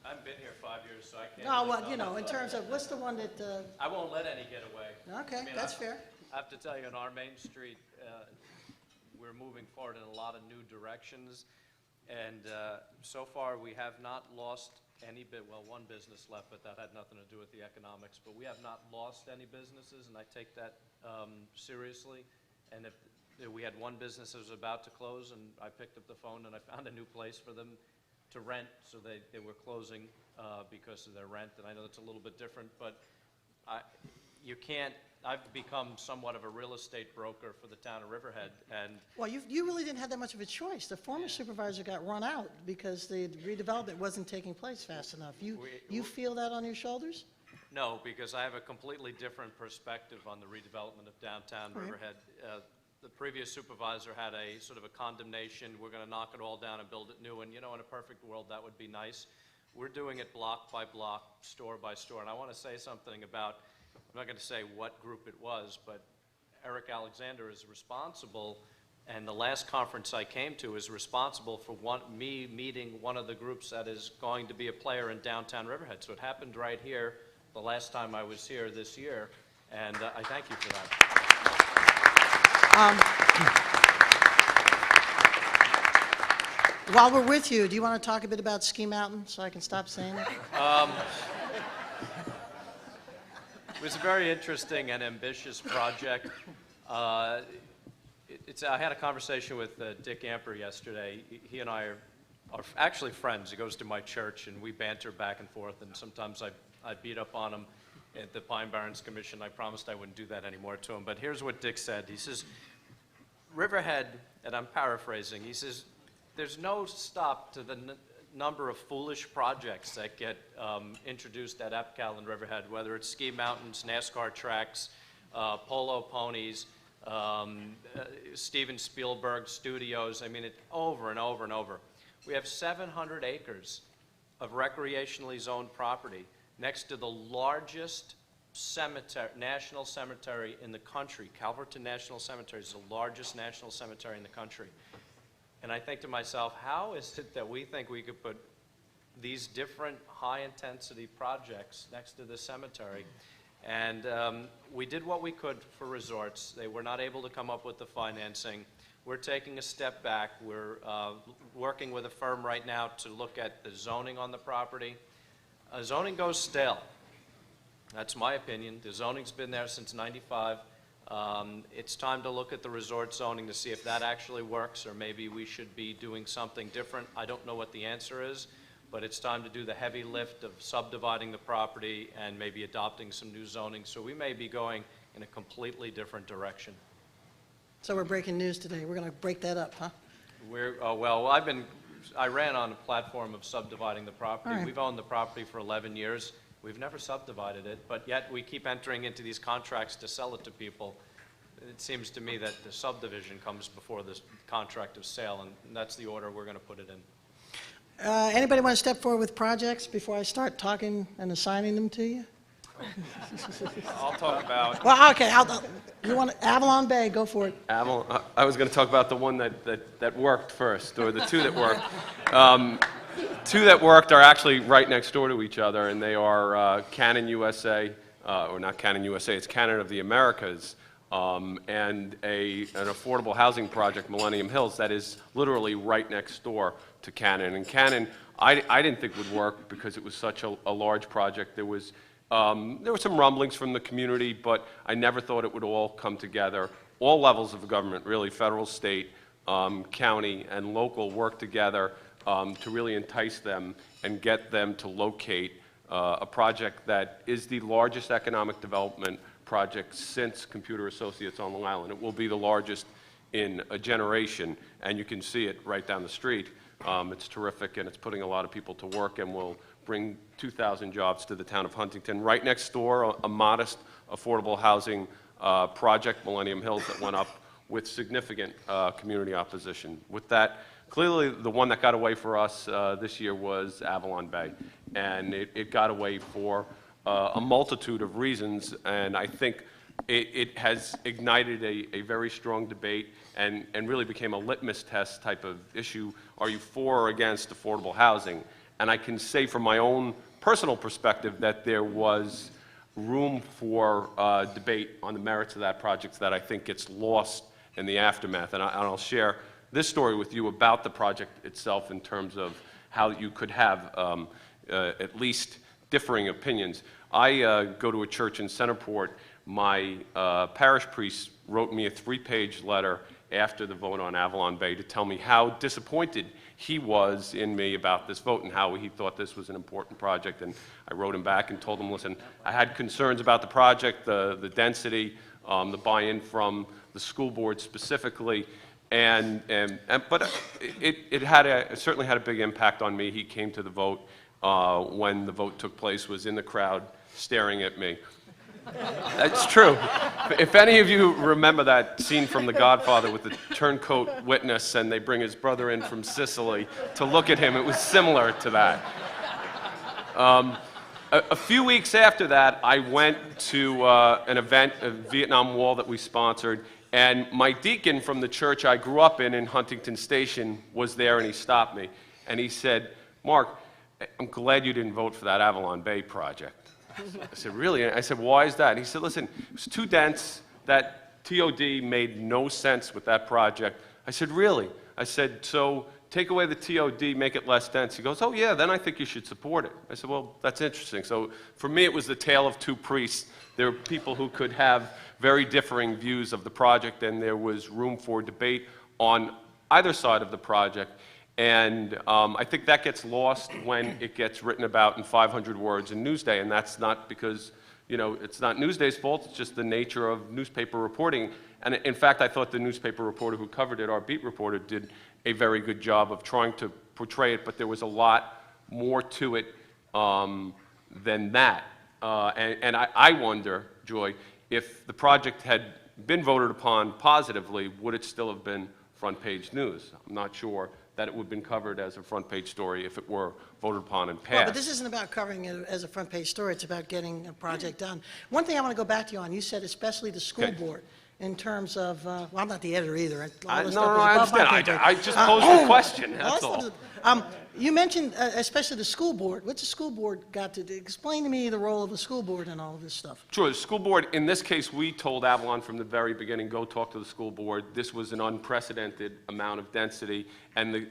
haven't been here 5 years, so I can't. No, well, you know, in terms of, what's the one that, I won't let any get away. okay, I mean, that's fair. I have to tell you, on our Main Street, we're moving forward in a lot of new directions. And so far, we have not lost any well, one business left, but that had nothing to do with the economics. But we have not lost any businesses, and I take that seriously. And if we had one business that was about to close, and I picked up the phone and I found a new place for them to rent, so they were closing because of their rent. And I know that's a little bit different, but you can't. I've become somewhat of a real estate broker for the town of Riverhead, and Well, you really didn't have that much of a choice. The former supervisor got run out because the redevelopment wasn't taking place fast enough. You feel that on your shoulders? no, because I have a completely different perspective on the redevelopment of downtown Right. Riverhead. The previous supervisor had a sort of a condemnation, we're going to knock it all down and build it new, and you know, in a perfect world, that would be nice. We're doing it block by block, store by store, and I want to say something about, I'm not going to say what group it was, but Eric Alexander is responsible, and the last conference I came to is responsible for me meeting one of the groups that is going to be a player in downtown Riverhead. So it happened right here the last time I was here this year, and I thank you for that. While we're with you, do you want to talk a bit about Ski Mountain so I can stop saying it? It was a very interesting and ambitious project. I had a conversation with Dick Amper yesterday. He and I are actually friends. He goes to my church, and we banter back and forth, and sometimes I beat up on him at the Pine Barrens Commission. I promised I wouldn't do that anymore to him. But here's what Dick said. He says, Riverhead, and I'm paraphrasing, he says, there's no stop to the number of foolish projects that get introduced at EPCAL and Riverhead, whether it's ski mountains, NASCAR tracks, polo ponies, Steven Spielberg studios. I mean, it over and over and over. We have 700 acres of recreationally zoned property next to the largest cemetery, national cemetery in the country. Calverton National Cemetery is the largest national cemetery in the country. And I think to myself, how is it that we think we could put these different high-intensity projects next to the cemetery? And we did what we could for resorts. They were not able to come up with the financing. We're taking a step back. We're working with a firm right now to look at the zoning on the property. Zoning goes stale. That's my opinion. The zoning's been there since '95. It's time to look at the resort zoning to see if that actually works, or maybe we should be doing something different. I don't know what the answer is, but it's time to do the heavy lift of subdividing the property and maybe adopting some new zoning. So we may be going in a completely different direction. So we're breaking news today. We're going to break that up, huh? Well, I ran on a platform of subdividing the property. All right. We've owned the property for 11 years. We've never subdivided it, but yet we keep entering into these contracts to sell it to people. It seems to me that the subdivision comes before the contract of sale, and that's the order we're going to put it in. Anybody want to step forward with projects before I start talking and assigning them to you? I'll talk about Well, okay, you want Avalon Bay, go for it. Avalon. I was going to talk about the one that worked first, or the two that worked. Two that worked are actually right next door to each other, and they are Canon USA, or not Canon USA, it's Canon of the Americas, and an affordable housing project, Millennium Hills, that is literally right next door to Canon. And Canon, I didn't think would work because it was such a large project. There were some rumblings from the community, but I never thought it would all come together. All levels of government, really, federal, state, county, and local, work together to really entice them and get them to locate a project that is the largest economic development project since Computer Associates on Long Island. It will be the largest in a generation, and you can see it right down the street. It's terrific, and it's putting a lot of people to work, and will bring 2,000 jobs to the town of Huntington. Right next door, a modest affordable housing project, Millennium Hills, that went up with significant community opposition. With that, clearly the one that got away for us this year was Avalon Bay, and it got away for a multitude of reasons, and I think it has ignited a very strong debate and really became a litmus test type of issue. Are you for or against affordable housing? And I can say from my own personal perspective that there was room for debate on the merits of that project that I think gets lost in the aftermath. And I'll share this story with you about the project itself in terms of how you could have at least differing opinions. I go to a church in Centerport. My parish priest wrote me a 3-page letter after the vote on Avalon Bay to tell me how disappointed he was in me about this vote and how he thought this was an important project. And I wrote him back and told him, listen, I had concerns about the project, the density, the buy-in from the school board specifically, but it certainly had a big impact on me. He came to the vote when the vote took place, was in the crowd staring at me. That's true. If any of you remember that scene from The Godfather with the turncoat witness and they bring his brother in from Sicily to look at him, it was similar to that. A few weeks after that, I went to an event, a Vietnam Wall that we sponsored, and my deacon from the church I grew up in Huntington Station was there, and he stopped me. And he said, Mark, I'm glad you didn't vote for that Avalon Bay project. I said, really? And I said, why is that? And he said, listen, it was too dense. That TOD made no sense with that project. I said, really? I said, so take away the TOD, make it less dense. He goes, oh, yeah, then I think you should support it. I said, well, that's interesting. So for me, it was the tale of two priests. There were people who could have very differing views of the project, and there was room for debate on either side of the project. And I think that gets lost when it gets written about in 500 words in Newsday, and that's not because, it's not Newsday's fault, it's just the nature of newspaper reporting. And in fact, I thought the newspaper reporter who covered it, our beat reporter, did a very good job of trying to portray it, but there was a lot more to it than that. And I wonder, Joy, if the project had been voted upon positively, would it still have been front page news? I'm not sure that it would have been covered as a front page story if it were voted upon and passed. Well, but this isn't about covering it as a front page story, it's about getting a project done. One thing I want to go back to you on, you said especially the school Okay. board, in terms of, well, I'm not the editor either. All No, this no, stuff is I above my understand. pay grade. I just posed a question, Well, that's all. You mentioned especially the school board. What's the school board got to do? Explain to me the role of the school board in all of this stuff. Sure, the school board, in this case, we told Avalon from the very beginning, go talk to the school board. This was an unprecedented amount of density, and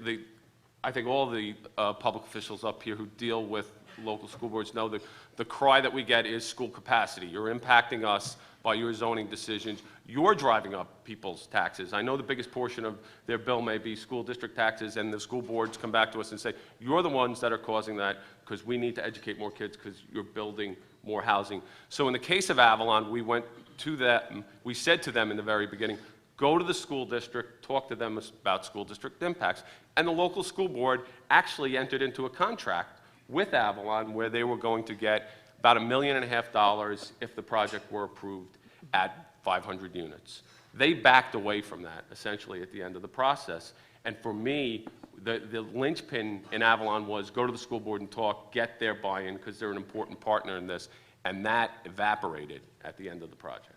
I think all the public officials up here who deal with local school boards know that the cry that we get is school capacity. You're impacting us by your zoning decisions. You're driving up people's taxes. I know the biggest portion of their bill may be school district taxes, and the school boards come back to us and say, you're the ones that are causing that because we need to educate more kids because you're building more housing. So in the case of Avalon, we went to them, we said to them in the very beginning, go to the school district, talk to them about school district impacts. And the local school board actually entered into a contract with Avalon where they were going to get about $1.5 million if the project were approved at 500 units. They backed away from that, essentially, at the end of the process. And for me, the linchpin in Avalon was go to the school board and talk, get their buy-in, because they're an important partner in this, and that evaporated at the end of the project.